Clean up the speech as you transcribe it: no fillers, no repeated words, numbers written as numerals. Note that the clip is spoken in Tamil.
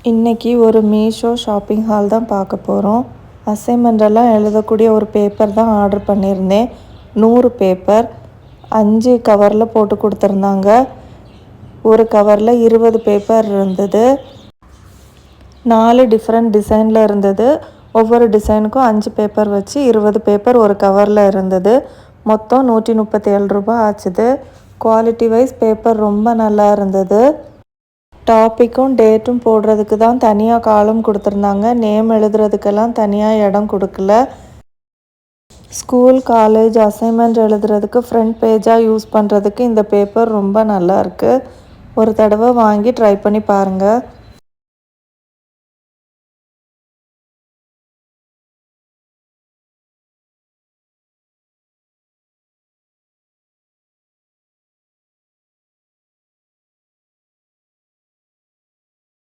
இன்றைக்கி ஒரு மீஷோ ஷாப்பிங் ஹால் தான் பார்க்க போகிறோம். அசைன்மெண்டெல்லாம் எழுதக்கூடிய ஒரு பேப்பர் தான் ஆர்டர் பண்ணியிருந்தேன். 100 பேப்பர் 5 கவரில் போட்டு கொடுத்துருந்தாங்க. ஒரு கவரில் 20 பேப்பர் இருந்தது. 4 டிஃப்ரெண்ட் டிசைனில் இருந்தது. ஒவ்வொரு டிசைனுக்கும் 5 பேப்பர் வச்சு 20 பேப்பர் ஒரு கவரில் இருந்தது. மொத்தம் 137 ரூபாய் ஆச்சுது. குவாலிட்டி வைஸ் பேப்பர் ரொம்ப நல்லா இருந்தது. டாப்பிக்கும் டேட்டும் போடுறதுக்கு தான் தனியாக காலம் கொடுத்துருந்தாங்க. நேம் எழுதுறதுக்கெல்லாம் தனியாக இடம் கொடுக்கல. ஸ்கூல் காலேஜ் அசைன்மெண்ட் எழுதுறதுக்கு ஃப்ரண்ட் பேஜாக யூஸ் பண்ணுறதுக்கு இந்த பேப்பர் ரொம்ப நல்லா இருக்குது. ஒரு தடவை வாங்கி ட்ரை பண்ணி பாருங்கள்.